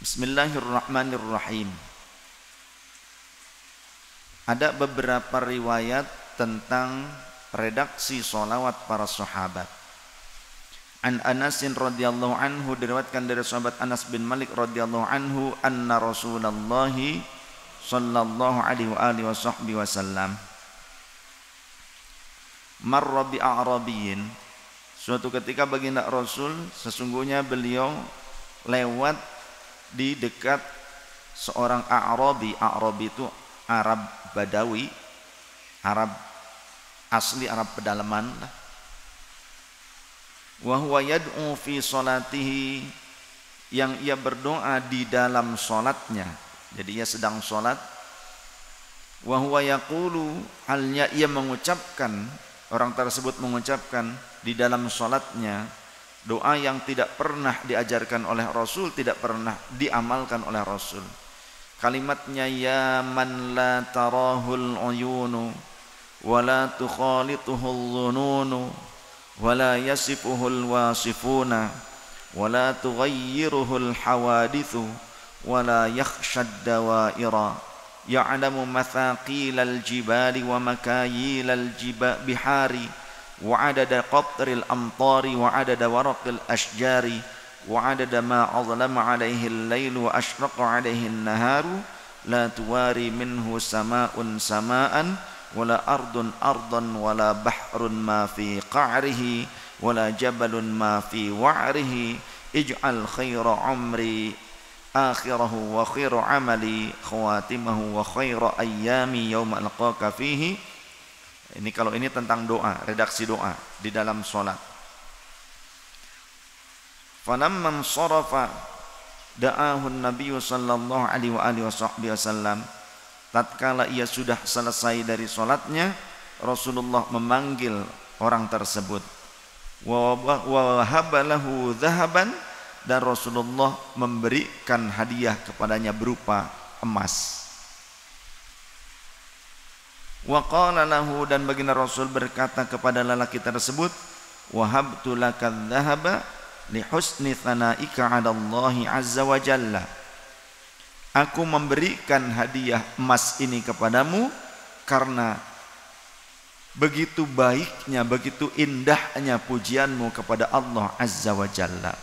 Bismillahirrahmanirrahim. Ada beberapa riwayat tentang redaksi sholawat para sahabat. An Anasin radhiyallahu anhu, diriwayatkan dari sahabat Anas bin Malik radhiyallahu anhu, anna Rasulullah sallallahu alaihi wa alihi wasallam marra bi a'rabiyyin. Suatu ketika baginda Rasul, sesungguhnya beliau lewat di dekat seorang A'rabi. A'rabi itu Arab Badawi, Arab asli, Arab pedalaman. Wa huwa yad'u fi salatihi, yang ia berdoa di dalam salatnya. Jadi ia sedang salat. Wa huwa yaqulu, halnya ia mengucapkan, orang tersebut mengucapkan di dalam salatnya doa yang tidak pernah diajarkan oleh Rasul, tidak pernah diamalkan oleh Rasul. Kalimatnya, ya man la tarahul uyunu wa la tukhalituhul dhununu wa la yasifuhul wasifuna wa la tughayyiruhul hawadithu wa la yakhshad dawaira ya'lamu mathaqilal jibali wa makayilal bihari wa adada qatril amtari wa adada waraqil ashjari wa adada ma azlama alaihi al-lail wa ashraqa alaihi an-naharu la tuwari minhu sama'un sama'an wala ardun ardan wala bahrun ma fi qa'rihi wala jabalun ma fi wa'rihi ij'al khaira umri akhirahu wa khairu amali khawatimahu wa khairu ayyami yawma alqaka fihi. Ini kalau ini tentang doa, redaksi doa di dalam sholat. Falamman sarafa da'ahu an-nabiy sallallahu alaihi wa alihi wasallam. Tatkala ia sudah selesai dari sholatnya, Rasulullah memanggil orang tersebut. Wa wahaba lahu dhahaban, dan Rasulullah memberikan hadiah kepadanya berupa emas. Wa qala lahu, dan baginda Rasul berkata kepada lelaki tersebut, wahabtu lakal dhahaba li husni thanaika 'ala Allah azza wa jalla. Aku memberikan hadiah emas ini kepadamu karena begitu baiknya, begitu indahnya pujianmu kepada Allah azza wa jalla.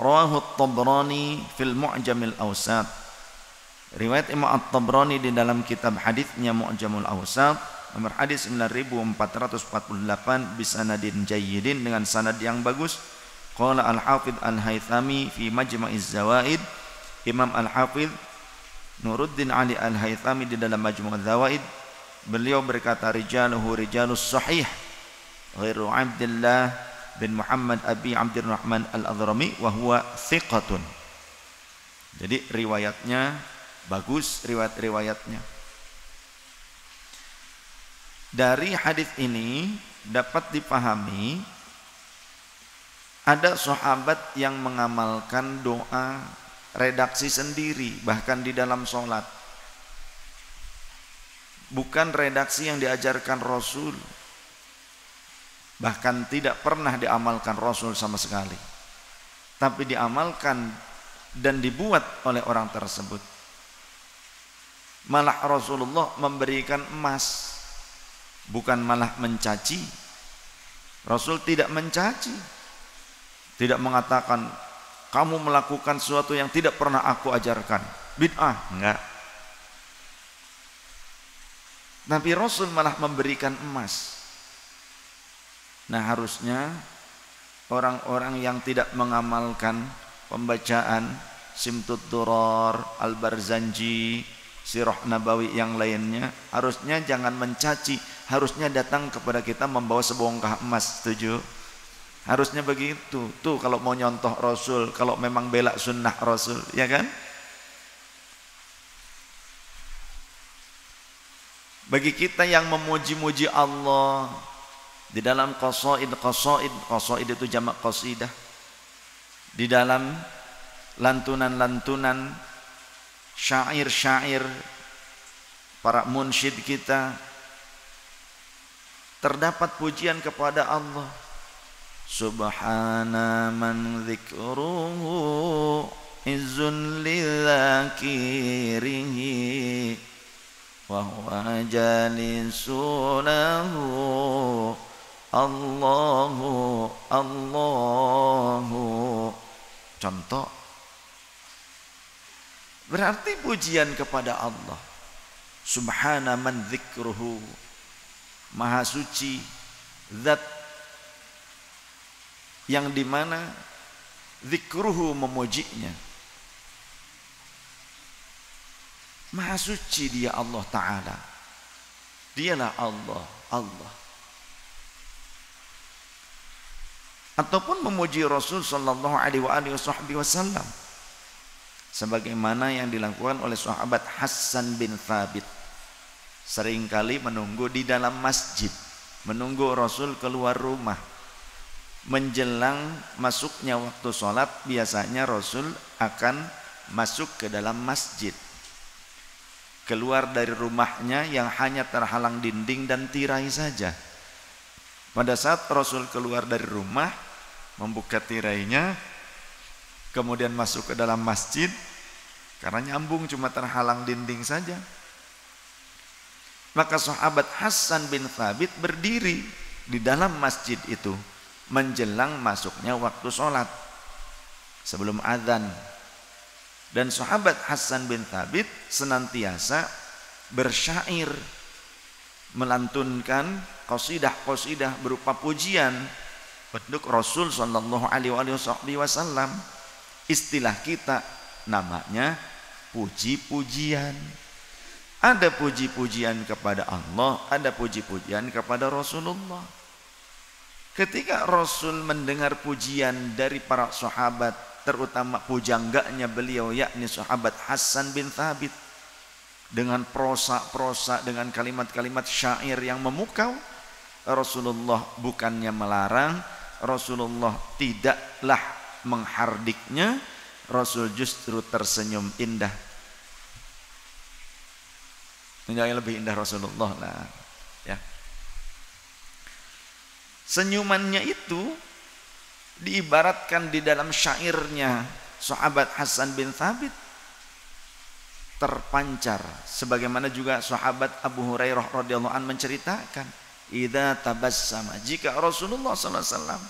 Rawahu at-Tabrani fil Mu'jamil Awsat. Riwayat Imam At-Tabrani di dalam kitab haditsnya Mu'jamul Awsat, nomor hadis 9448, bisanadin jayyidin, dengan sanad yang bagus. Qala Al-Hafidh Al-Haythami fi Majma'iz Zawaid. Imam Al-Hafidh Nuruddin Ali Al-Haythami di dalam Majmu'uz Zawaid, beliau berkata, rijaluhu rijalus sahih ghairu Abdullah bin Muhammad Abi Abdurrahman Al-Adhrami wa huwa thiqatun. Jadi riwayatnya bagus, riwayat-riwayatnya. Dari hadis ini dapat dipahami ada sahabat yang mengamalkan doa redaksi sendiri bahkan di dalam sholat. Bukan redaksi yang diajarkan Rasul, bahkan tidak pernah diamalkan Rasul sama sekali, tapi diamalkan dan dibuat oleh orang tersebut. Malah Rasulullah memberikan emas, bukan malah mencaci. Rasul tidak mencaci, tidak mengatakan kamu melakukan sesuatu yang tidak pernah aku ajarkan, bid'ah, enggak. Nabi Rasul malah memberikan emas. Nah, harusnya orang-orang yang tidak mengamalkan pembacaan Simtud Durar, Al-Barzanji, Sirah Nabawi yang lainnya, harusnya jangan mencaci, harusnya datang kepada kita membawa sebongkah emas. Setuju? Harusnya begitu. Tuh kalau mau nyontoh Rasul, kalau memang bela sunnah Rasul, ya kan? Bagi kita yang memuji-muji Allah di dalam qasaid itu jamak qasidah, di dalam lantunan-lantunan, syair-syair para munsyid kita, terdapat pujian kepada Allah. Subhana man dzikruhu izzun lidzakirihi wa huwa jalisunahu Allahu Allahu. Contoh, berarti pujian kepada Allah. Subhana man dzikruhu, maha suci zat yang dimana dzikruhu memujinya. Maha suci dia Allah Ta'ala. Dialah Allah, Allah. Ataupun memuji Rasul sallallahu alaihi wasallam sebagaimana yang dilakukan oleh sahabat Hasan bin Thabit. Seringkali menunggu di dalam masjid, menunggu Rasul keluar rumah. Menjelang masuknya waktu sholat, biasanya Rasul akan masuk ke dalam masjid. Keluar dari rumahnya yang hanya terhalang dinding dan tirai saja. Pada saat Rasul keluar dari rumah, membuka tirainya, kemudian masuk ke dalam masjid, karena nyambung cuma terhalang dinding saja. Maka sahabat Hasan bin Thabit berdiri di dalam masjid itu menjelang masuknya waktu sholat sebelum azan. Dan sahabat Hasan bin Thabit senantiasa bersyair, melantunkan qasidah-qasidah berupa pujian untuk Rasul sallallahu alaihi wasallam. Istilah kita namanya puji-pujian. Ada puji-pujian kepada Allah, ada puji-pujian kepada Rasulullah. Ketika Rasul mendengar pujian dari para sahabat, terutama pujangganya beliau yakni sahabat Hasan bin Thabit, dengan prosa-prosa, dengan kalimat-kalimat syair yang memukau, Rasulullah bukannya melarang, Rasulullah tidaklah menghardiknya, Rasul justru tersenyum indah. Yang lebih indah Rasulullah lah, ya. Senyumannya itu diibaratkan di dalam syairnya sahabat Hasan bin Thabit terpancar, sebagaimana juga sahabat Abu Hurairah radhiyallahu anhu menceritakan, idza tabassama, jika Rasulullah sallallahu alaihi wasallam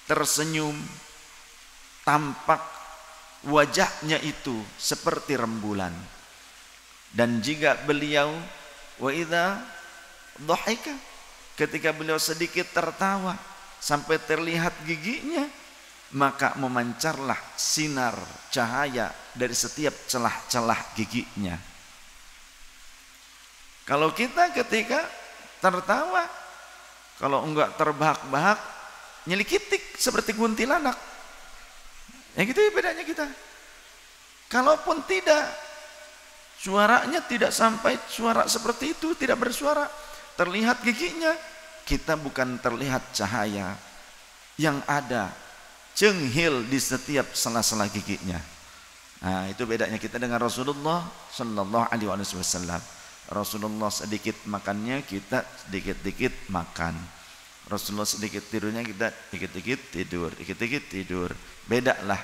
tersenyum, tampak wajahnya itu seperti rembulan. Dan jika beliau wa idza dhahika, ketika beliau sedikit tertawa sampai terlihat giginya, maka memancarlah sinar cahaya dari setiap celah-celah giginya. Kalau kita ketika tertawa, kalau enggak terbahak-bahak, nyelikitik seperti kuntilanak, ya gitu ya bedanya kita. Kalaupun tidak, suaranya tidak sampai suara seperti itu, tidak bersuara, terlihat giginya, kita bukan terlihat cahaya, yang ada cenghil di setiap sela-sela giginya. Nah, itu bedanya kita dengan Rasulullah sallallahu alaihi wasallam. Rasulullah sedikit makannya, kita sedikit-dikit makan. Rasulullah sedikit tidurnya, kita dikit-dikit tidur, dikit-dikit tidur. Beda lah.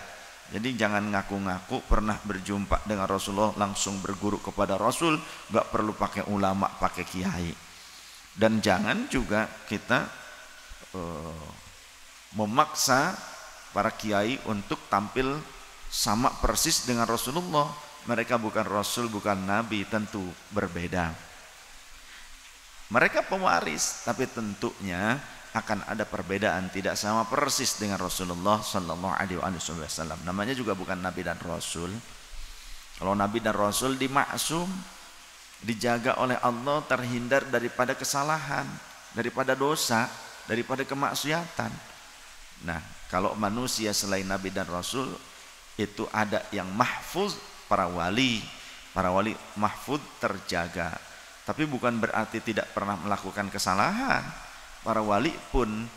Jadi jangan ngaku-ngaku pernah berjumpa dengan Rasulullah langsung berguru kepada Rasul, nggak perlu pakai ulama, pakai kiai. Dan jangan juga kita memaksa para kiai untuk tampil sama persis dengan Rasulullah. Mereka bukan Rasul, bukan Nabi, tentu berbeda. Mereka pewaris, tapi tentunya akan ada perbedaan, tidak sama persis dengan Rasulullah sallallahu alaihi wasallam. Namanya juga bukan Nabi dan Rasul. Kalau Nabi dan Rasul dimaksum, dijaga oleh Allah, terhindar daripada kesalahan, daripada dosa, daripada kemaksiatan. Nah, kalau manusia selain Nabi dan Rasul itu ada yang mahfuz, para wali mahfuz, terjaga. Tapi bukan berarti tidak pernah melakukan kesalahan. Para wali pun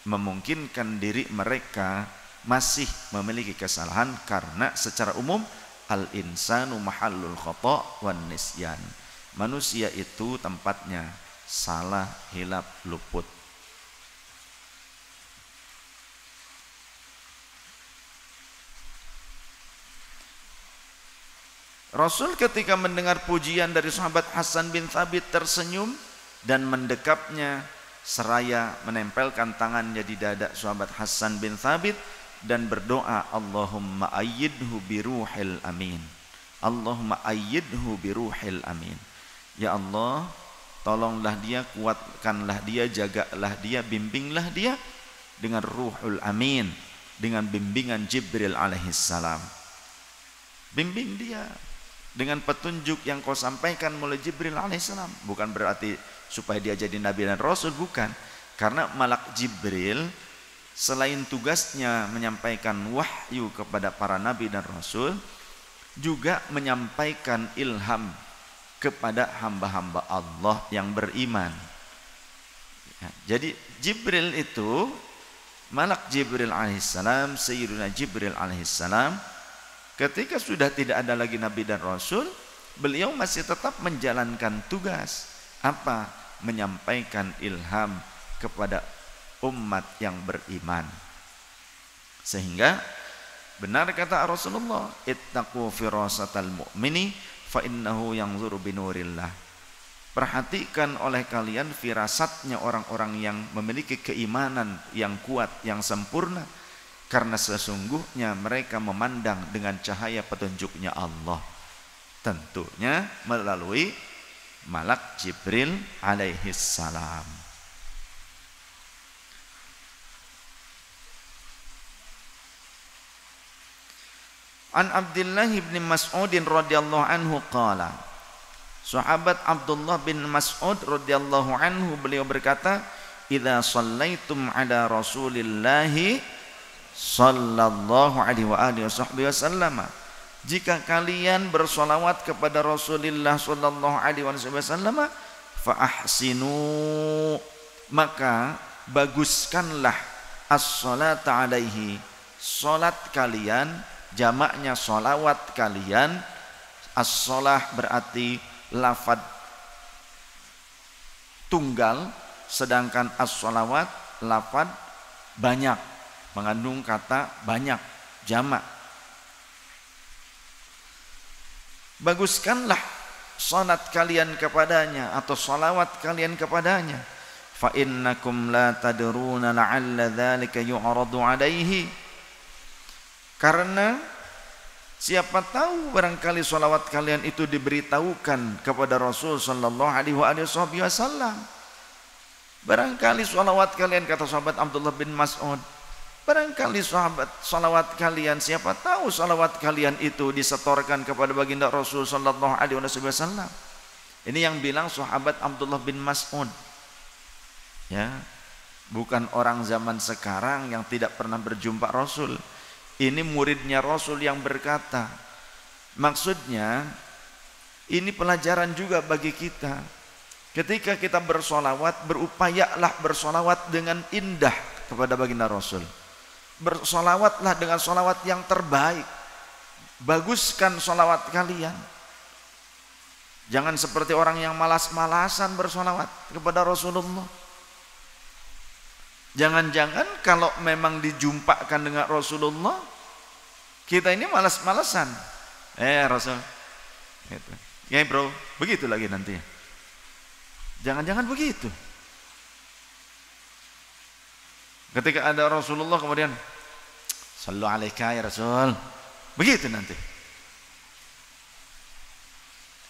memungkinkan diri mereka masih memiliki kesalahan, karena secara umum al-insanu mahallul khata' wan nisyan. Manusia itu tempatnya salah, hilaf, luput. Rasul ketika mendengar pujian dari sahabat Hasan bin Thabit tersenyum dan mendekapnya seraya menempelkan tangannya di dada sahabat Hasan bin Thabit dan berdoa, Allahumma ayyidhu biruhil amin. Allahumma ayyidhu biruhil amin. Ya Allah, tolonglah dia, kuatkanlah dia, jagalah dia, bimbinglah dia dengan ruhul amin, dengan bimbingan Jibril alaihissalam. Bimbing dia dengan petunjuk yang kau sampaikan melalui Jibril alaihissalam. Bukan berarti supaya dia jadi nabi dan rasul, bukan. Karena malak Jibril selain tugasnya menyampaikan wahyu kepada para nabi dan rasul, juga menyampaikan ilham kepada hamba-hamba Allah yang beriman. Jadi Jibril itu, malak Jibril alaihissalam, Sayyiduna Jibril alaihissalam, ketika sudah tidak ada lagi nabi dan rasul, beliau masih tetap menjalankan tugas. Apa? Menyampaikan ilham kepada umat yang beriman. Sehingga benar kata Rasulullah, ittaqu firasatal mu'mini fa innahu yanzuru binurillah. Perhatikan oleh kalian firasatnya orang-orang yang memiliki keimanan yang kuat, yang sempurna, karena sesungguhnya mereka memandang dengan cahaya petunjuknya Allah, tentunya melalui malak Jibril alaihissalam. An Abdullah bin Mas'ud radhiyallahu anhu qala, sahabat Abdullah bin Mas'ud radhiyallahu anhu beliau berkata, idza shallaitum ala Rasulillahi sallallahu alaihi wa alihi wasallam, jika kalian bersolawat kepada Rasulullah sallallahu alaihi wasallam, fa ahsinu, maka baguskanlah as-salata alaihi, salat kalian, jamaknya solawat kalian. As-salah berarti lafad tunggal, sedangkan as-salawat lafad banyak, mengandung kata banyak, jamak. Baguskanlah salat kalian kepadanya atau salawat kalian kepadanya. Fa innakum la tadruna la'alla dzalika yu'radu alaihi, karena siapa tahu barangkali salawat kalian itu diberitahukan kepada Rasul sallallahu alaihi wasallam. Barangkali salawat kalian, kata sahabat Abdullah bin Mas'ud, barangkali salawat kalian, siapa tahu salawat kalian itu disetorkan kepada baginda Rasul sallallahu alaihi wasallam. Ini yang bilang sahabat Abdullah bin Mas'ud, ya, bukan orang zaman sekarang yang tidak pernah berjumpa Rasul. Ini muridnya Rasul yang berkata. Maksudnya ini pelajaran juga bagi kita. Ketika kita bersolawat, berupayalah bersolawat dengan indah kepada baginda Rasul. Bersolawatlah dengan solawat yang terbaik. Baguskan solawat kalian. Jangan seperti orang yang malas-malasan bersolawat kepada Rasulullah. Jangan-jangan kalau memang dijumpakan dengan Rasulullah, kita ini malas-malasan. Rasul, gitu. Ya bro, begitu lagi nanti. Jangan-jangan begitu. Ketika ada Rasulullah kemudian, sallu alaika ya Rasul, begitu nanti.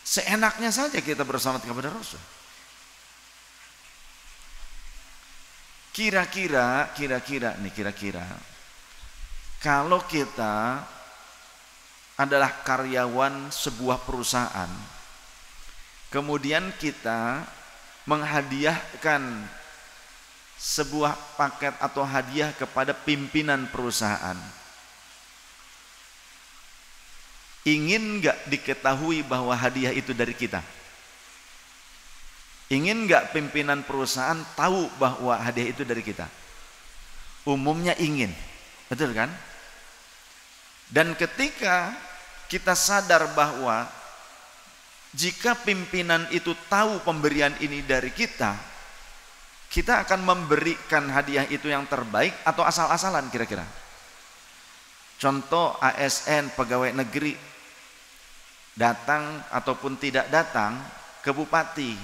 Seenaknya saja kita bersalawat kepada Rasul. Kira-kira kalau kita adalah karyawan sebuah perusahaan, kemudian kita menghadiahkan sebuah paket atau hadiah kepada pimpinan perusahaan, ingin nggak diketahui bahwa hadiah itu dari kita? Ingin nggak pimpinan perusahaan tahu bahwa hadiah itu dari kita? Umumnya ingin, betul kan? Dan ketika kita sadar bahwa jika pimpinan itu tahu pemberian ini dari kita, kita akan memberikan hadiah itu yang terbaik atau asal-asalan kira-kira? Contoh ASN, pegawai negeri, datang ataupun tidak datang ke bupati,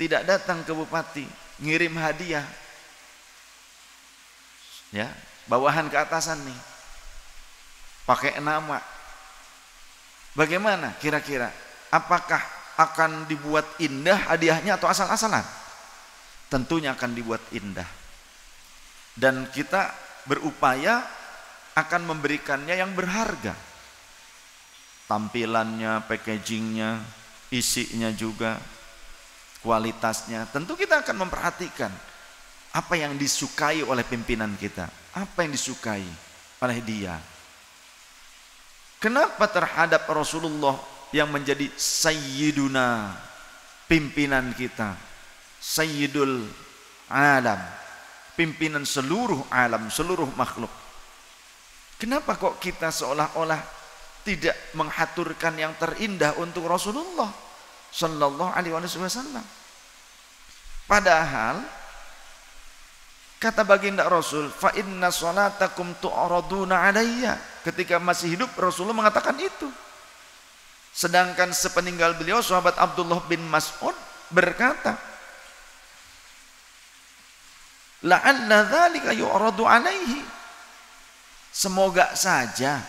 tidak datang ke bupati, ngirim hadiah, ya, bawahan ke atasan nih, pakai nama. Bagaimana kira-kira? Apakah akan dibuat indah hadiahnya atau asal-asalan? Tentunya akan dibuat indah. Dan kita berupaya akan memberikannya yang berharga. Tampilannya, packagingnya, isinya juga, kualitasnya. Tentu kita akan memperhatikan apa yang disukai oleh pimpinan kita, apa yang disukai oleh dia. Kenapa terhadap Rasulullah yang menjadi sayyiduna, pimpinan kita, sayyidul alam, pimpinan seluruh alam, seluruh makhluk, kenapa kok kita seolah-olah tidak menghaturkan yang terindah untuk Rasulullah sallallahu alaihi wasallam? Padahal kata baginda Rasul, fa inna salatakum tu'raduna alayya, ketika masih hidup Rasulullah mengatakan itu. Sedangkan sepeninggal beliau sahabat Abdullah bin Mas'ud berkata, la'alla dzalika yu'radu alaihi, semoga saja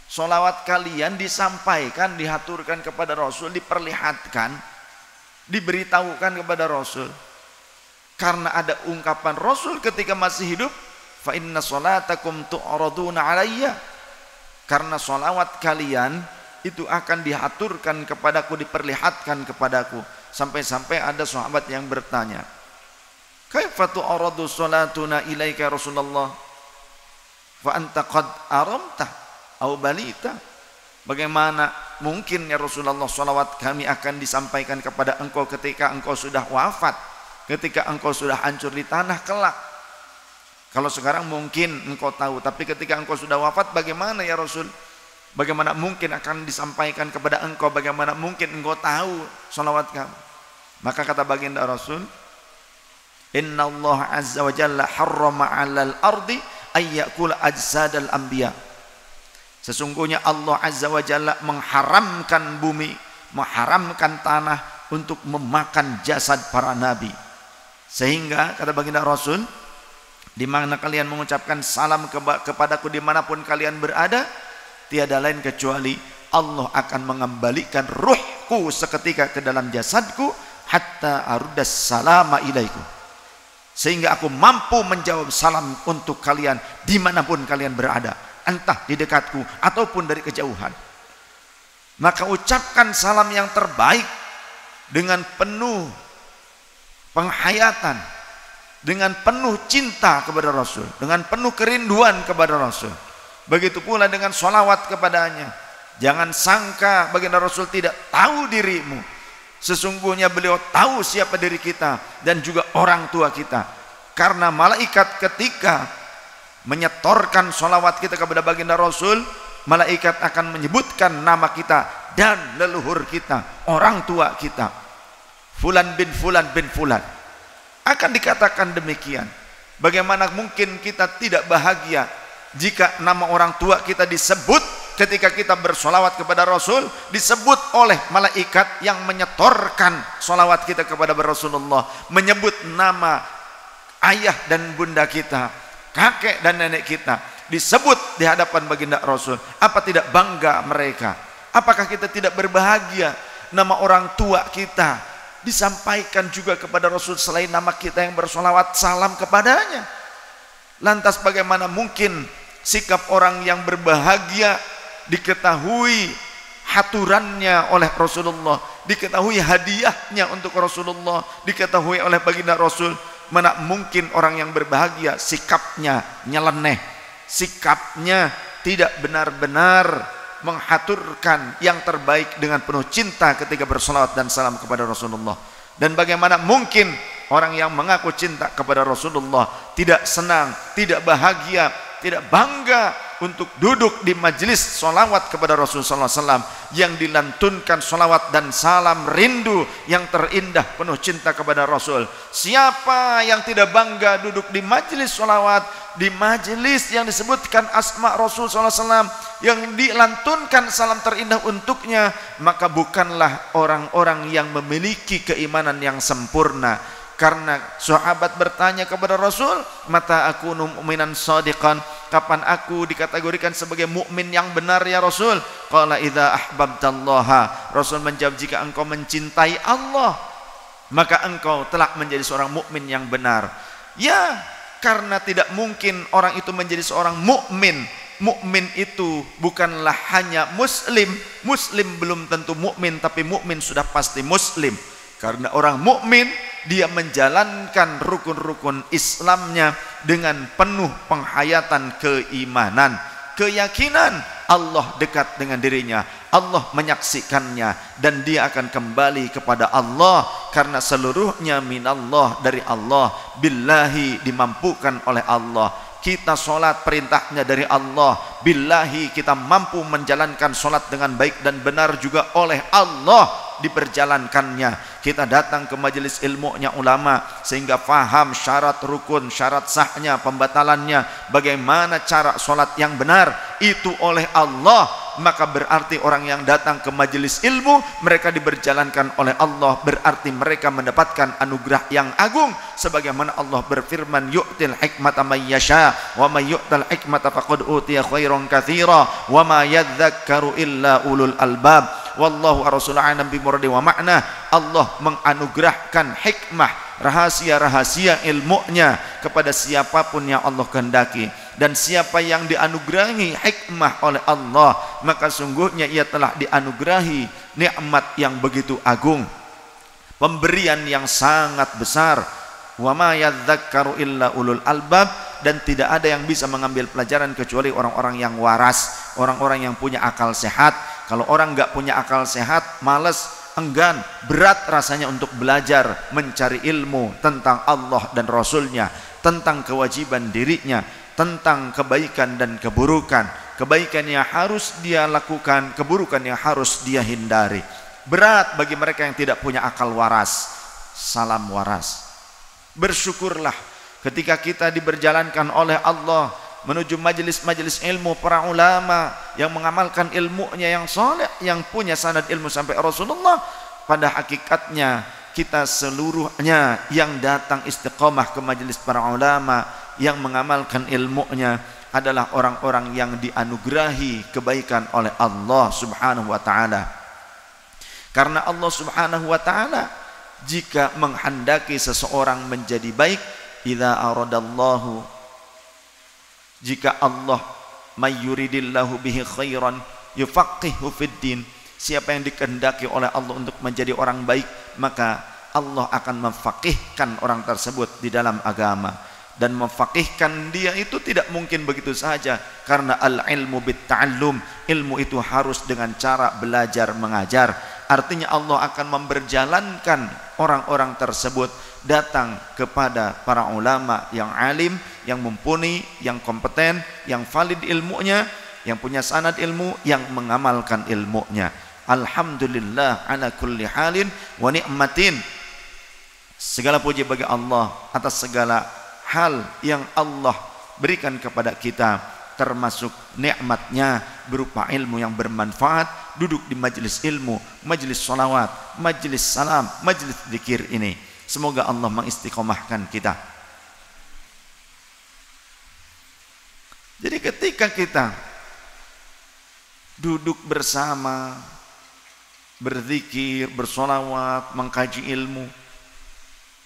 sholawat kalian disampaikan, dihaturkan kepada Rasul, diperlihatkan, diberitahukan kepada Rasul. Karena ada ungkapan Rasul ketika masih hidup, fa inna sholatakum tu'raduna alayya, karena sholawat kalian itu akan dihaturkan kepadaku, diperlihatkan kepadaku. Sampai-sampai ada sahabat yang bertanya, kaifa tu'radu sholatuna ilaika Rasulullah fa anta qad aramta au balita, bagaimana mungkin ya Rasulullah salawat kami akan disampaikan kepada engkau ketika engkau sudah wafat, ketika engkau sudah hancur di tanah kelak. Kalau sekarang mungkin engkau tahu, tapi ketika engkau sudah wafat bagaimana ya Rasul? Bagaimana mungkin akan disampaikan kepada engkau, bagaimana mungkin engkau tahu salawat kami? Maka kata baginda Rasul, inna Allah azza wa jalla harrama 'alal ardi ayyakula ajsadal anbiya, sesungguhnya Allah azza wa jalla mengharamkan bumi, mengharamkan tanah untuk memakan jasad para nabi. Sehingga kata baginda Rasul, di mana kalian mengucapkan salam kepadaku dimanapun kalian berada, tiada lain kecuali Allah akan mengembalikan ruhku seketika ke dalam jasadku, hatta arudas salama ilaiku, sehingga aku mampu menjawab salam untuk kalian dimanapun kalian berada, entah di dekatku ataupun dari kejauhan. Maka ucapkan salam yang terbaik dengan penuh penghayatan, dengan penuh cinta kepada Rasul, dengan penuh kerinduan kepada Rasul. Begitu pula dengan sholawat kepadanya. Jangan sangka baginda Rasul tidak tahu dirimu. Sesungguhnya beliau tahu siapa diri kita dan juga orang tua kita. Karena malaikat ketika menyetorkan sholawat kita kepada baginda Rasul, malaikat akan menyebutkan nama kita dan leluhur kita, orang tua kita, fulan bin fulan bin fulan. Akan dikatakan demikian. Bagaimana mungkin kita tidak bahagia jika nama orang tua kita disebut ketika kita bersolawat kepada Rasul, disebut oleh malaikat yang menyetorkan solawat kita kepada Rasulullah, menyebut nama ayah dan bunda kita, kakek dan nenek kita, disebut di hadapan baginda Rasul. Apa tidak bangga mereka? Apakah kita tidak berbahagia nama orang tua kita disampaikan juga kepada Rasul selain nama kita yang bersolawat salam kepadanya? Lantas bagaimana mungkin sikap orang yang berbahagia diketahui haturannya oleh Rasulullah, diketahui hadiahnya untuk Rasulullah, diketahui oleh baginda Rasul? Mana mungkin orang yang berbahagia sikapnya nyeleneh, sikapnya tidak benar-benar menghaturkan yang terbaik dengan penuh cinta ketika bersolawat dan salam kepada Rasulullah? Dan bagaimana mungkin orang yang mengaku cinta kepada Rasulullah tidak senang, tidak bahagia, tidak bangga untuk duduk di majelis solawat kepada Rasulullah SAW yang dilantunkan solawat dan salam rindu yang terindah penuh cinta kepada Rasul? Siapa yang tidak bangga duduk di majelis solawat di majelis yang disebutkan asma Rasul SAW, yang dilantunkan salam terindah untuknya, maka bukanlah orang-orang yang memiliki keimanan yang sempurna. Karena sahabat bertanya kepada Rasul, mata aku mu'minan shadiqan, kapan aku dikategorikan sebagai mukmin yang benar ya Rasul? Qala idza ahbabtallaha, Rasul menjawab, jika engkau mencintai Allah, maka engkau telah menjadi seorang mukmin yang benar. Ya, karena tidak mungkin orang itu menjadi seorang mukmin. Mukmin itu bukanlah hanya muslim. Muslim belum tentu mukmin, tapi mukmin sudah pasti muslim. Karena orang mukmin dia menjalankan rukun-rukun Islamnya dengan penuh penghayatan keimanan, keyakinan Allah dekat dengan dirinya, Allah menyaksikannya, dan dia akan kembali kepada Allah karena seluruhnya minallah, dari Allah, billahi dimampukan oleh Allah. Kita sholat perintahnya dari Allah, billahi kita mampu menjalankan sholat dengan baik dan benar juga oleh Allah diperjalankannya. Kita datang ke majelis ilmunya ulama sehingga faham syarat rukun, syarat sahnya, pembatalannya, bagaimana cara sholat yang benar, itu oleh Allah. Maka berarti orang yang datang ke majelis ilmu, mereka diberjalankan oleh Allah, berarti mereka mendapatkan anugerah yang agung, sebagaimana Allah berfirman, yu'til hikmata may yasha wa may yu'tal hikmata faqad utiya khairan katsira wa ma yadhakkaru illa ulul albab wallahu rasulul alam bi muradi wa makna. Allah menganugerahkan hikmah, rahasia-rahasia ilmunya kepada siapapun yang Allah kehendaki. Dan siapa yang dianugerahi hikmah oleh Allah, maka sungguhnya ia telah dianugerahi nikmat yang begitu agung, pemberian yang sangat besar. Wa ma yadzakkaru illa ulul albab, dan tidak ada yang bisa mengambil pelajaran kecuali orang-orang yang waras, orang-orang yang punya akal sehat. Kalau orang nggak punya akal sehat, malas, enggan, berat rasanya untuk belajar, mencari ilmu tentang Allah dan Rasulnya, tentang kewajiban dirinya, tentang kebaikan dan keburukan, kebaikan yang harus dia lakukan, keburukan yang harus dia hindari. Berat bagi mereka yang tidak punya akal waras. Salam waras. Bersyukurlah ketika kita diberjalankan oleh Allah menuju majelis-majelis ilmu para ulama yang mengamalkan ilmunya yang soleh, yang punya sanad ilmu sampai Rasulullah. Pada hakikatnya kita seluruhnya yang datang istiqomah ke majelis para ulama yang mengamalkan ilmunya adalah orang-orang yang dianugerahi kebaikan oleh Allah subhanahu wa ta'ala. Karena Allah subhanahu wa ta'ala jika menghendaki seseorang menjadi baik, idza aradallahu, jika Allah mayyuridillahu bihi khairan yufaqihu fid din, siapa yang dikehendaki oleh Allah untuk menjadi orang baik, maka Allah akan memfaqihkan orang tersebut di dalam agama. Dan memfaqihkan dia itu tidak mungkin begitu saja, karena al-ilmu bit-ta'allum, ilmu itu harus dengan cara belajar mengajar. Artinya Allah akan memberjalankan orang-orang tersebut datang kepada para ulama yang alim, yang mumpuni, yang kompeten, yang valid ilmunya, yang punya sanad ilmu, yang mengamalkan ilmunya. Alhamdulillah ala kulli halin wa ni'matin. Segala puji bagi Allah atas segala hal yang Allah berikan kepada kita, termasuk nikmatnya berupa ilmu yang bermanfaat, duduk di majelis ilmu, majelis salawat, majelis salam, majelis zikir ini. Semoga Allah mengistiqomahkan kita. Jadi ketika kita duduk bersama, berzikir, bersolawat, mengkaji ilmu,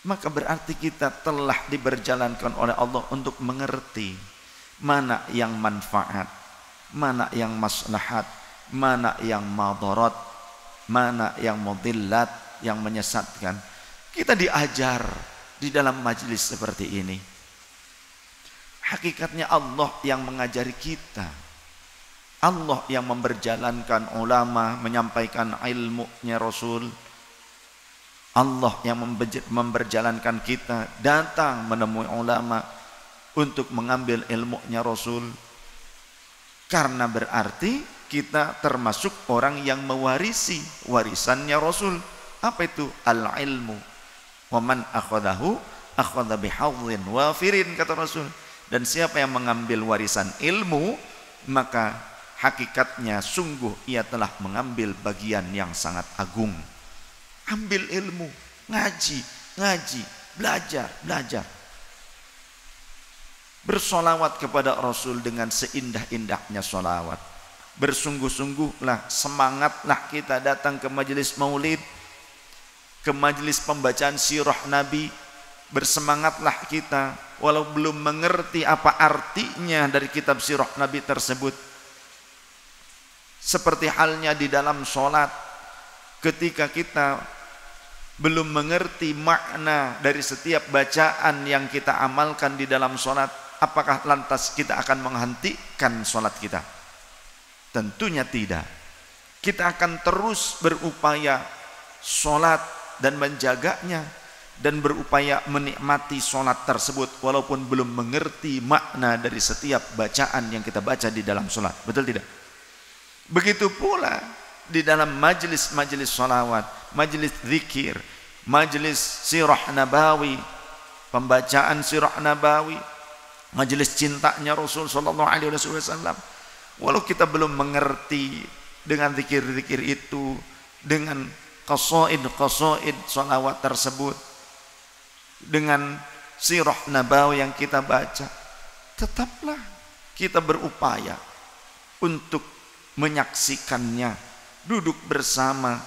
maka berarti kita telah diberjalankan oleh Allah untuk mengerti mana yang manfaat, mana yang maslahat, mana yang madarat, mana yang mudillat, yang menyesatkan. Kita diajar di dalam majelis seperti ini. Hakikatnya Allah yang mengajari kita, Allah yang memberjalankan ulama, menyampaikan ilmunya Rasul, Allah yang memberjalankan kita datang menemui ulama untuk mengambil ilmunya Rasul. Karena berarti kita termasuk orang yang mewarisi warisannya Rasul. Apa itu? Al-ilmu. Wa man akhadahu akhadha bihadhin wafirin, kata Rasul. Dan siapa yang mengambil warisan ilmu, maka hakikatnya sungguh ia telah mengambil bagian yang sangat agung. Ambil ilmu, ngaji, belajar. Bersolawat kepada Rasul dengan seindah-indahnya solawat. Bersungguh-sungguhlah, semangatlah kita datang ke majelis maulid, ke majelis pembacaan sirah Nabi. Bersemangatlah kita walau belum mengerti apa artinya dari kitab sirah Nabi tersebut. Seperti halnya di dalam sholat, ketika kita belum mengerti makna dari setiap bacaan yang kita amalkan di dalam sholat, apakah lantas kita akan menghentikan sholat kita? Tentunya tidak. Kita akan terus berupaya sholat dan menjaganya, dan berupaya menikmati sholat tersebut walaupun belum mengerti makna dari setiap bacaan yang kita baca di dalam sholat. Betul tidak? Begitu pula di dalam majelis-majelis sholawat, majelis zikir, majelis sirah nabawi, pembacaan sirah nabawi, majelis cintanya Rasul sallallahu alaihi wasallam. Walau kita belum mengerti dengan zikir-zikir itu, dengan qasaid sholawat tersebut, dengan sirah nabawi yang kita baca, tetaplah kita berupaya untuk menyaksikannya, duduk bersama,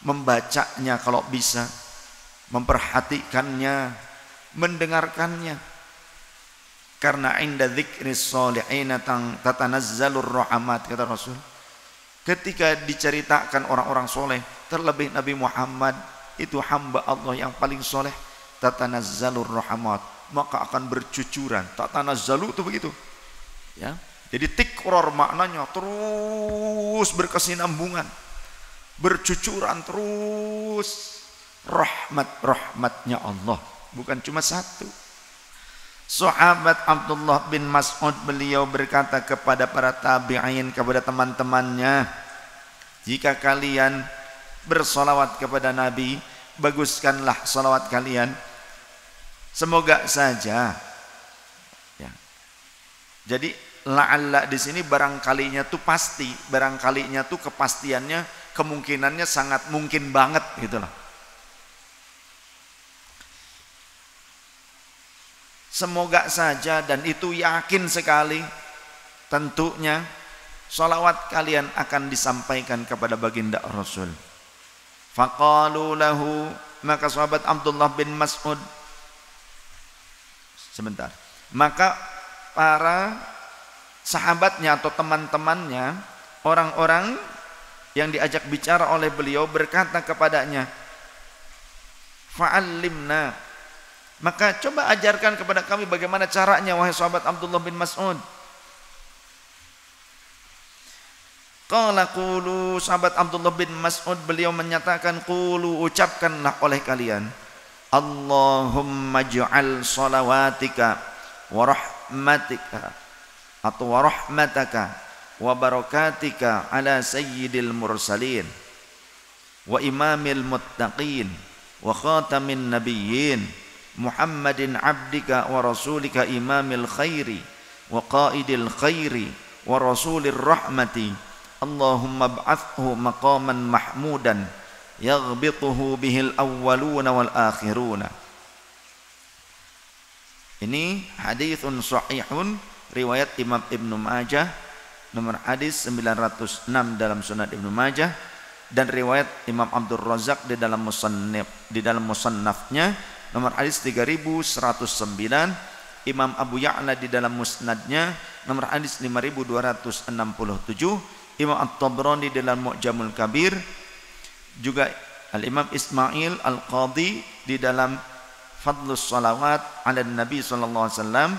membacanya kalau bisa, memperhatikannya, mendengarkannya. Karena inda dzikris sholihin tatanazzalur rahmat, kata Rasul. Ketika diceritakan orang-orang soleh, terlebih Nabi Muhammad itu hamba Allah yang paling soleh, tatanazzalur rahmat, maka akan bercucuran. Tatanazzalu itu begitu, ya. Jadi tikror maknanya terus berkesinambungan, bercucuran terus rahmatnya Allah, bukan cuma satu. Sahabat Abdullah bin Mas'ud, beliau berkata kepada para tabi'in, kepada teman-temannya, jika kalian bersolawat kepada Nabi, baguskanlah solawat kalian. Semoga saja, ya. Jadi la'alla di sini barangkalinya tuh pasti, barangkalinya tuh kepastiannya, kemungkinannya sangat mungkin banget gitu loh. Semoga saja, dan itu yakin sekali, tentunya salawat kalian akan disampaikan kepada baginda Rasul. Faqalu lahu, maka sahabat Abdullah bin Mas'ud, sebentar, maka para sahabatnya atau teman-temannya, orang-orang yang diajak bicara oleh beliau berkata kepadanya, fa'allimna, maka coba ajarkan kepada kami bagaimana caranya wahai sahabat Abdullah bin Mas'ud. Qala qulu, sahabat Abdullah bin Mas'ud beliau menyatakan, qulu, ucapkanlah oleh kalian, Allahumma ja'al salawatika wa rahmatika atau wa rahmataka wa barakatika ala sayyidil mursalin wa imamil muttaqin wa khatamin nabiyyin Muhammadin abdika wa rasulika imamil khairi wa qaidil khairi wa rasulir rahmati Allahumma ba'athhu maqaman mahmudan yaghbituhu bihil awwaluna wal akhiruna. Ini haditsun sahihun riwayat Imam Ibnu Majah, nomor hadis 906 dalam Sunan Ibnu Majah, dan riwayat Imam Abdul Razak di dalam musannafnya nomor hadis 3109, Imam Abu Ya'la di dalam musnadnya nomor hadis 5267, Imam At-Tabrani di dalam Mu'jamul Kabir, juga Al-Imam Ismail Al-Qadhi di dalam Fadlus Salawat ala Nabi sallallahu alaihi wasallam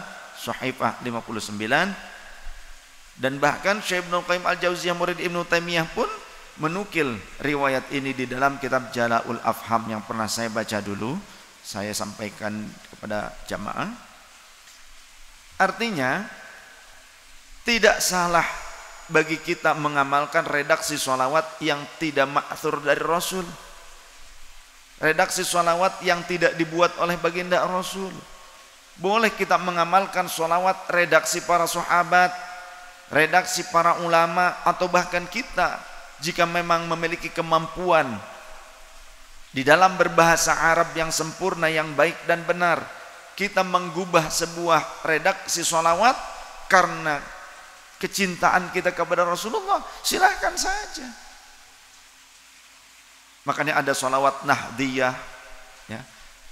Sahifah 59, dan bahkan Syekh Ibnu Qayyim Al-Jauziyah murid Ibnu Taimiyah pun menukil riwayat ini di dalam kitab Jala'ul Afham yang pernah saya baca dulu, saya sampaikan kepada jamaah. Artinya tidak salah bagi kita mengamalkan redaksi sholawat yang tidak ma'thur dari Rasul, redaksi sholawat yang tidak dibuat oleh baginda Rasul. Boleh kita mengamalkan sholawat redaksi para sahabat, redaksi para ulama, atau bahkan kita jika memang memiliki kemampuan di dalam berbahasa Arab yang sempurna, yang baik dan benar, kita menggubah sebuah redaksi sholawat karena kecintaan kita kepada Rasulullah, silahkan saja. Makanya ada sholawat nahdiyah, ya,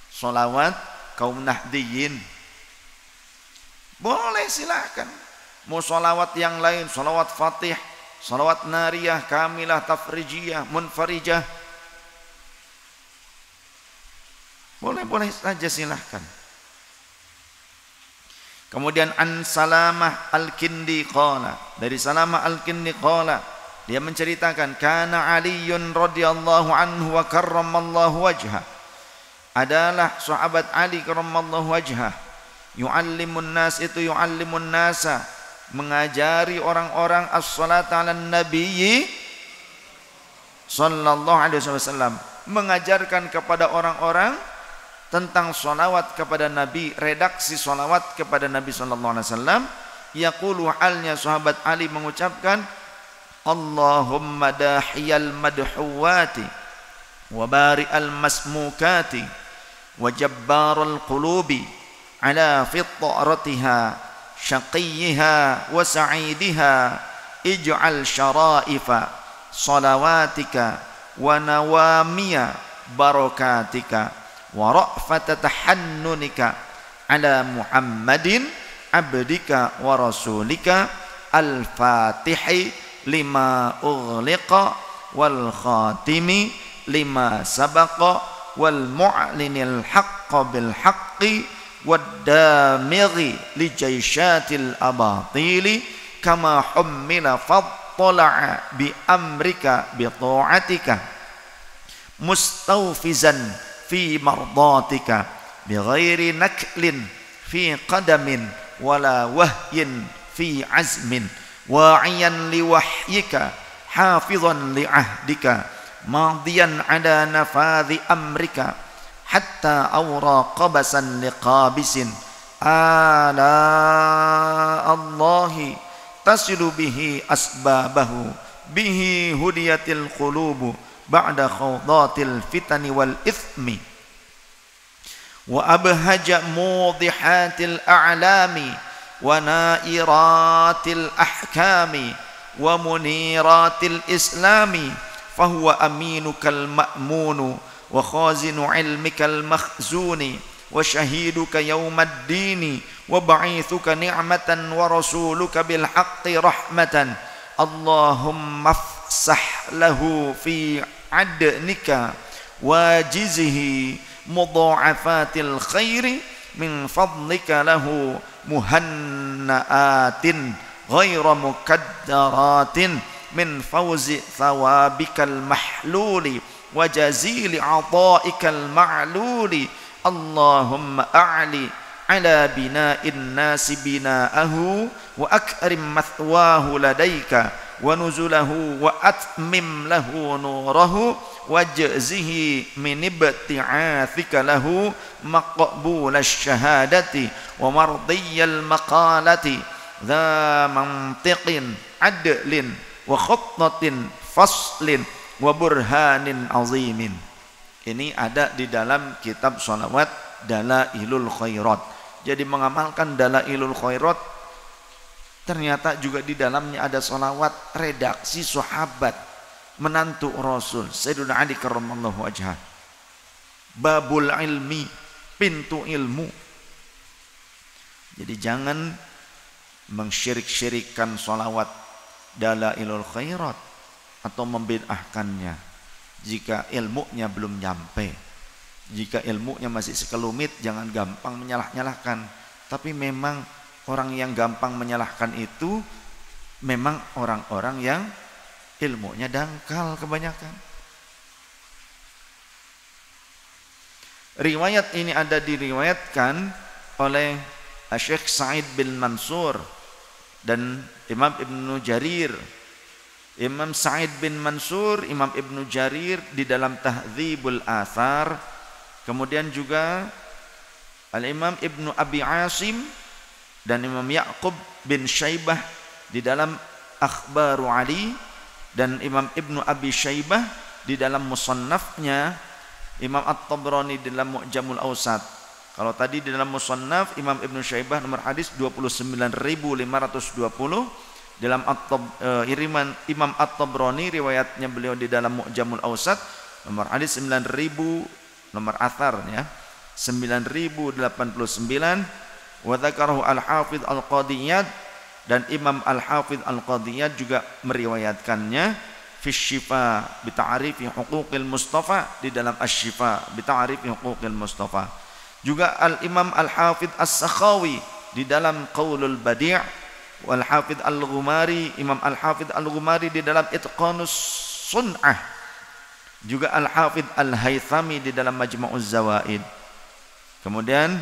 sholawat kaum nahdiyin, boleh silahkan. Mau sholawat yang lain, sholawat fatih, sholawat nariyah, kamilah, tafrijiyah, munfarijah, boleh saja silahkan. Kemudian an Salamah al-Kindi qala, dari Salamah al-Kindi qala, dia menceritakan kana Aliyun radhiyallahu anhu wa karramallahu wajhah, adalah sahabat Ali karramallahu wajhah, yu'allimun nas, itu yu'allimun nasa, mengajari orang-orang as-salata ala nabiyyi sallallahu alaihi wasallam, mengajarkan kepada orang-orang tentang salawat kepada Nabi, redaksi salawat kepada Nabi sallallahu alaihi wasallam. Yaqulu, halnya sahabat Ali mengucapkan, Allahumma dahiyal madhuwati wa bari'al masmukati wa jabbaral qulubi ala fitratiha syaqiyha wa sa'idiha ij'al syara'ifa salawatika wa nawamiya barakatika wa ra'fata tahannunika ala Muhammadin abdika wa rasulika al-fatihi lima ughliqa wal khatimi lima sabaqa wal mu'linil haqqa bil haqqi wad damighi li jayshatil abatili kama hummila fattala'a bi amrika bi ta'atika mustawfizan fi mardatika bi ghairi naklin fi qadamin wala wahyin fi azmin wa'iyan li wahyika hafizan li ahdika madiyan ala nafadhi amrika hatta awra qabasan li qabisin ala Allahi tasilu bihi asbabahu bihi hudiyatil qulubu ba'da khawdatil fitani wal ithmi wa abhaja mudihatil a'lami wa nairatil ahkami wa muniratil islami fahuwa aminukal ma'munu wa khazinu ilmikal makhzuni wa shahiduka yawmaddini wa ba'ithuka ni'matan wa rasuluka bil haqqi rahmatan Allahumma afsah lahu fi adnika wajizihi mudha'afatil khairi min fadlika lahu muhannaatin ghaira mukaddaratin min fawzi thawabikal mahluli wa jazili ataikal ma'luli Allahumma a'li ala bina'in nasi bina'ahu wa akrim mathwahu ladaika wa nuzulahu wa atmim lahu nurahu wajzihi min ibti'athika lahu maqbulash syahadati wa mardiyal maqalati dha mantiqin adlin wa khattatin faslin wa burhanin azimin. Ini ada di dalam kitab sholawat Dalailul Khairat. Jadi mengamalkan Dalailul Khairat, ternyata juga di dalamnya ada sholawat redaksi sahabat menantu Rasul Sayyidina Ali karramallahu wajhah. Babul ilmi, pintu ilmu. Jadi jangan mensyirik-syirikkan sholawat Dalailul Khairat atau membid'ahkannya jika ilmunya belum nyampe. Jika ilmunya masih sekelumit, jangan gampang menyalah-nyalahkan. Tapi memang orang yang gampang menyalahkan itu memang orang-orang yang ilmunya dangkal kebanyakan. Riwayat ini ada diriwayatkan oleh Syekh Sa'id bin Mansur dan Imam Ibnu Jarir. Imam Sa'id bin Mansur, Imam Ibnu Jarir di dalam Tahdzibul Athar, kemudian juga Al-Imam Ibnu Abi Asim dan Imam Ya'qub bin Syaibah di dalam Akhbaru Ali, dan Imam Ibnu Abi Syaibah di dalam Musannafnya, Imam At-Tabrani di dalam Mu'jamul Awsat. Kalau tadi di dalam Musannaf Imam Ibnu Syaibah nomor hadis 29.520, dalam Imam At-Tabrani riwayatnya beliau di dalam Mu'jamul Awsat nomor hadis 9.000, nomor athar ya 9.089. Wa dzakarahu Al-Hafidz Al-Qadiyad, dan Imam Al-Hafidz Al-Qadiyad juga meriwayatkannya fi Syifa bi ta'rifi huquqil Mustafa, di dalam Asy-Syifa bi ta'rifi huquqil Mustafa. Juga Al-Imam Al-Hafidz As-Sakhawi di dalam Qaulul Badi', wal Hafidz Al-Ghumari, Imam Al-Hafidz Al-Ghumari di dalam Itqanus Sun'ah, juga Al-Hafidz Al-Haythami di dalam Majma'uz Zawaid. Kemudian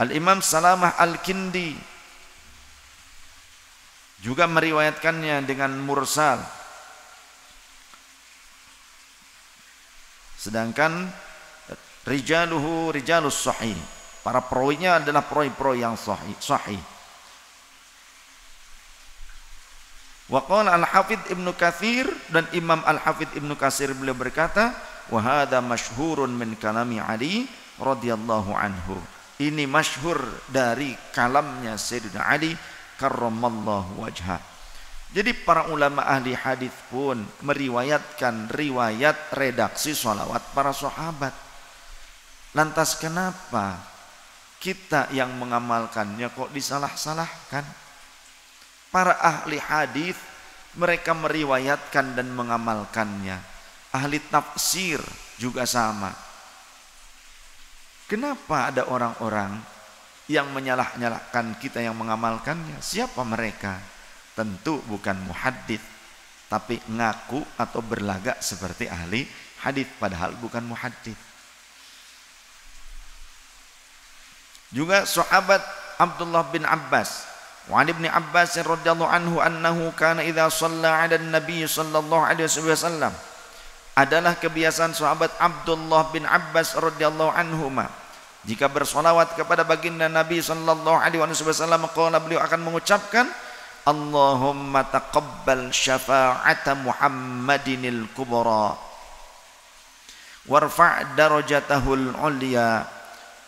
Al-Imam Salamah Al-Kindi juga meriwayatkannya dengan mursal. Sedangkan rijaluhu rijalus sahih, para perawinya adalah perawi-perawi yang sahih. Wa qala Al-Hafidz Ibnu Katsir, dan Imam Al-Hafidz Ibnu Katsir beliau berkata, wa hadza masyhurun min kalami Ali radhiyallahu anhu. Ini masyhur dari kalamnya Sayyidina Ali karramallahu wajhah. Jadi para ulama ahli hadis pun meriwayatkan riwayat redaksi sholawat para sahabat. Lantas kenapa kita yang mengamalkannya kok disalah-salahkan? Para ahli hadis mereka meriwayatkan dan mengamalkannya. Ahli tafsir juga sama. Kenapa ada orang-orang yang menyalah-nyalahkan kita yang mengamalkannya? Siapa mereka? Tentu bukan muhaddits, tapi ngaku atau berlagak seperti ahli hadis padahal bukan muhaddits. Juga sahabat Abdullah bin Abbas, wa ibn Abbas radhiyallahu anhu annahu kana idza shalla 'ala an-nabi sallallahu alaihi wasallam, adalah kebiasaan sahabat Abdullah bin Abbas radhiyallahu anhuma, jika bersolawat kepada baginda Nabi sallallahu alaihi wasallam, qala, beliau akan mengucapkan, Allahumma taqabbal syafa'ata Muhammadinil kubra warfa' darajatahul ulya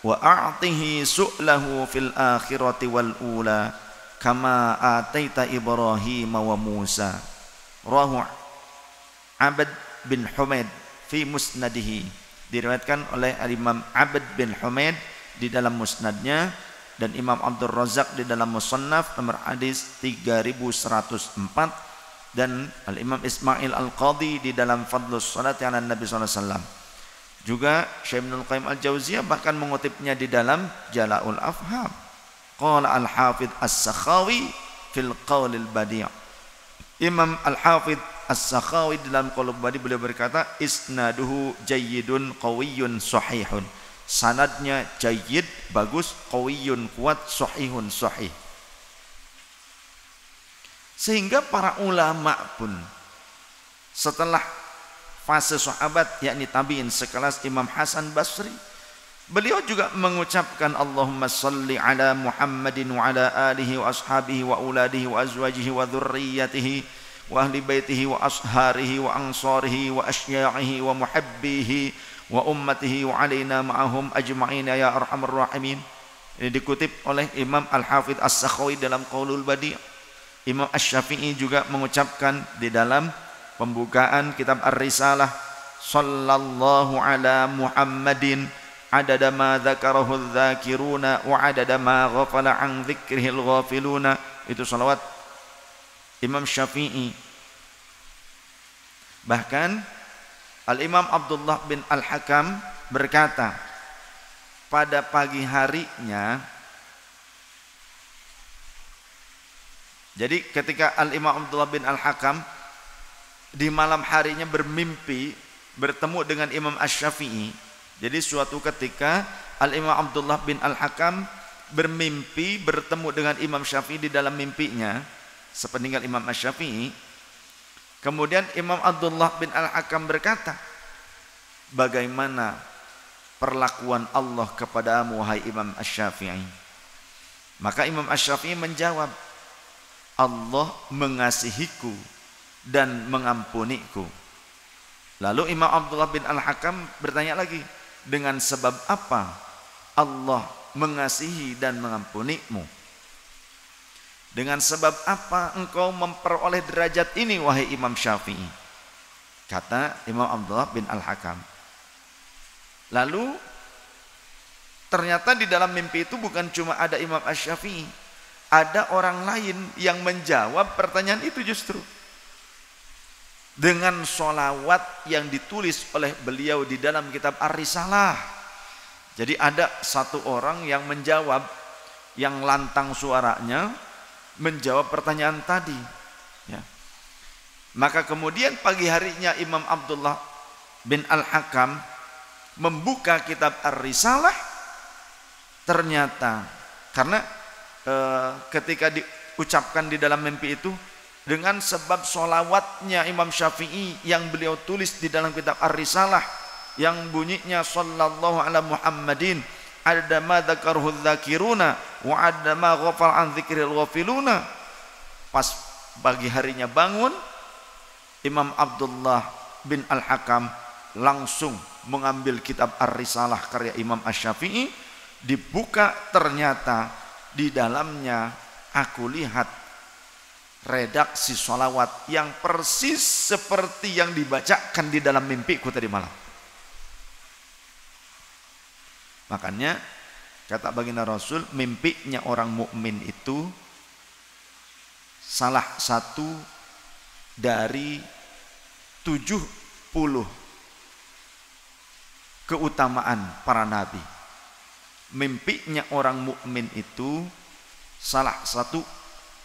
wa a'tihi su'lahu fil akhirati wal ula kama ataita Ibrahim wa Musa. Rawahu Abd bin Humaid fi musnadihi, diriwayatkan oleh Imam Abd bin Humaid di dalam musnadnya, dan Imam Abdul Razak di dalam Musannaf nomor hadis 3104, dan Al-Imam Ismail Al-Qadhi di dalam Fadlus Salati 'ala Nabi sallallahu alaihi wasallam. Juga Syekh Ibnul Qayyim Al-Jauziyah bahkan mengutipnya di dalam Jala'ul Afham. Qala Al-Hafidz As-Sakhawi fil Qaulil Badi'. Imam Al-Hafidz As-Sakhawi dalam Qaulul Badi' beliau berkata, isnaduhu jayyidun qawiyyun sahihun. Sanadnya jayyid, bagus, qawiyyun, kuat, sahihun, sahih. Sehingga para ulama pun setelah fase sahabat yakni tabi'in sekelas Imam Hasan Basri, beliau juga mengucapkan Allahumma salli ala Muhammadin wa ala alihi wa ashabihi wa uladihi wa azwajihi wa dhurriyyatihi wa ahli baitihi wa asharihi wa ansarihi wa asya'ihi wa muhabbihi wa ummatihi wa alaina ma'ahum ajma'in ya arhamar rahimin. Ini dikutip oleh Imam Al-Hafidz As-Sakhawi dalam Qaulul Badi'. Imam Asy-Syafi'i juga mengucapkan di dalam pembukaan kitab Ar-Risalah, sallallahu ala Muhammadin adada ma dzakarahu dzakiruna wa adada ma ghafala an dzikrihil ghafiluna. Itu salawat Imam Syafi'i. Bahkan Al-Imam Abdullah bin Al-Hakam berkata, pada pagi harinya, jadi ketika Al-Imam Abdullah bin Al-Hakam di malam harinya bermimpi bertemu dengan Imam Asy-Syafi'i. Jadi suatu ketika Al-Imam Abdullah bin Al-Hakam bermimpi bertemu dengan Imam Syafi'i di dalam mimpinya sepeninggal Imam Asy-Syafi'i. Kemudian Imam Abdullah bin Al-Hakam berkata, bagaimana perlakuan Allah kepadamu wahai Imam Asy-Syafi'i? Maka Imam Asy-Syafi'i menjawab, Allah mengasihiku dan mengampuniku. Lalu Imam Abdullah bin Al-Hakam bertanya lagi, dengan sebab apa Allah mengasihi dan mengampunimu? Dengan sebab apa engkau memperoleh derajat ini wahai Imam Syafi'i? Kata Imam Abdullah bin Al-Hakam. Lalu ternyata di dalam mimpi itu bukan cuma ada Imam Asy-Syafi'i, ada orang lain yang menjawab pertanyaan itu justru dengan sholawat yang ditulis oleh beliau di dalam kitab Ar-Risalah. Jadi ada satu orang yang menjawab, yang lantang suaranya menjawab pertanyaan tadi, ya. Maka kemudian pagi harinya Imam Abdullah bin Al-Hakam membuka kitab Ar-Risalah. Ternyata karena ketika diucapkan di dalam mimpi itu, dengan sebab sholawatnya Imam Syafi'i yang beliau tulis di dalam kitab Ar-Risalah yang bunyinya sallallahu ala Muhammadin ada ma dzakarhu dzakiruna wa ada ma ghafal an dzikril ghafiluna. Pas pagi harinya bangun, Imam Abdullah bin Al-Hakam langsung mengambil kitab Ar-Risalah karya Imam Asy-Syafi'i, dibuka, ternyata di dalamnya aku lihat redaksi sholawat yang persis seperti yang dibacakan di dalam mimpiku tadi malam. Makanya kata baginda Rasul, mimpinya orang mukmin itu salah satu dari 70 keutamaan para nabi. Mimpinya orang mukmin itu salah satu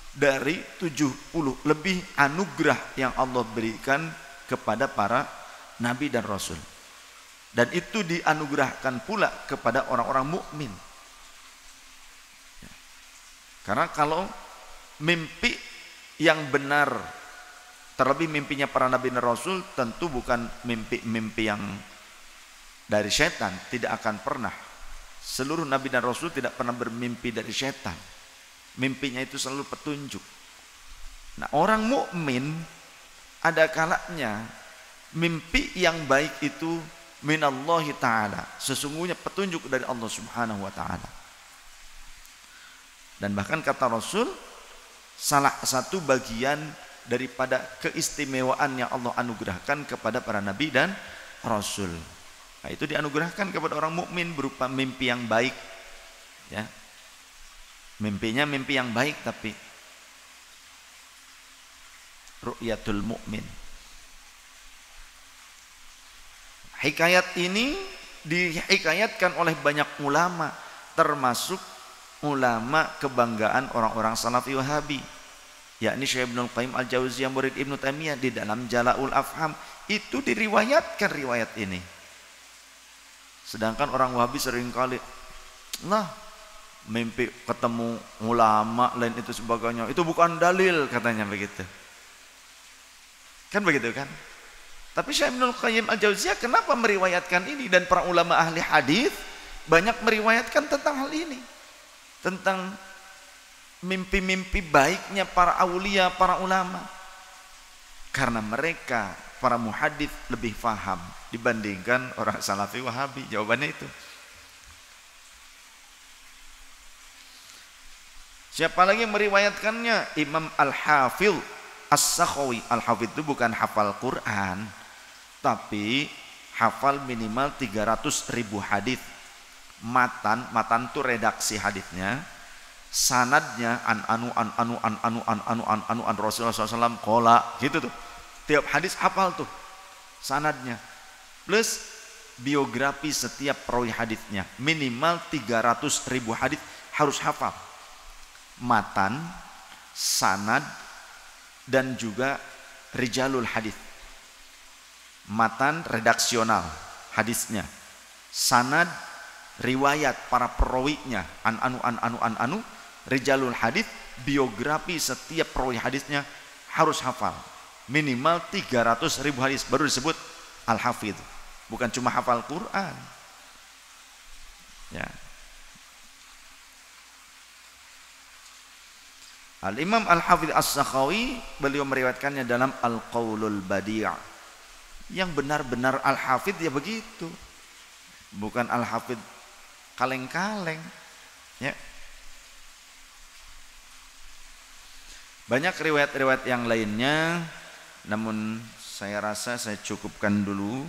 dari 70 lebih anugerah yang Allah berikan kepada para nabi dan rasul. Dan itu dianugerahkan pula kepada orang-orang mukmin. Karena kalau mimpi yang benar, terlebih mimpinya para nabi dan rasul, tentu bukan mimpi-mimpi yang dari setan, tidak akan pernah. Seluruh nabi dan rasul tidak pernah bermimpi dari setan. Mimpinya itu selalu petunjuk. Nah, orang mukmin ada kalanya mimpi yang baik itu minallahi ta'ala, sesungguhnya petunjuk dari Allah subhanahu wa ta'ala. Dan bahkan kata Rasul, salah satu bagian daripada keistimewaan yang Allah anugerahkan kepada para nabi dan rasul, nah, itu dianugerahkan kepada orang mukmin berupa mimpi yang baik, ya. Mimpinya mimpi yang baik, tapi ru'yatul mukmin. Hikayat ini dihikayatkan oleh banyak ulama, termasuk ulama kebanggaan orang-orang Salafi Wahabi, yakni Syekh Ibnul Qayyim Al-Jauziyah murid Ibnu Taimiyah di dalam Jala'ul Afham. Itu diriwayatkan riwayat ini. Sedangkan orang Wahabi seringkali mimpi ketemu ulama lain itu sebagainya, itu bukan dalil, katanya begitu. Kan begitu kan? Tapi Syekh Ibnul Qayyim Al-Jauziyah kenapa meriwayatkan ini, dan para ulama ahli hadis banyak meriwayatkan tentang hal ini, tentang mimpi-mimpi baiknya para aulia, para ulama, karena mereka para muhadits lebih faham dibandingkan orang Salafi Wahabi. Jawabannya itu. Siapa lagi yang meriwayatkannya? Imam Al-Hafidh As-Sakhawi. Al-Hafidh itu bukan hafal Quran, tapi hafal minimal 300.000 hadis. Matan itu redaksi hadisnya, sanadnya an Rasulullah SAW qala, gitu tuh. Tiap hadis hafal tuh sanadnya, plus biografi setiap perawi hadisnya, minimal 300.000 hadis harus hafal. Matan, sanad, dan juga rijalul hadis. Matan redaksional hadisnya, sanad riwayat para perawinya, an rijalul hadis, biografi setiap perawi hadisnya harus hafal minimal 300.000 hadis, baru disebut Al-Hafidh. Bukan cuma hafal Quran. Ya. Al-Imam Al-Hafidz As-Sakhawi beliau meriwayatkannya dalam Al-Qaulul Badi'. Yang benar-benar Al-Hafidz ya begitu. Bukan Al-Hafidz kaleng-kaleng. Ya. Banyak riwayat-riwayat yang lainnya, namun saya rasa saya cukupkan dulu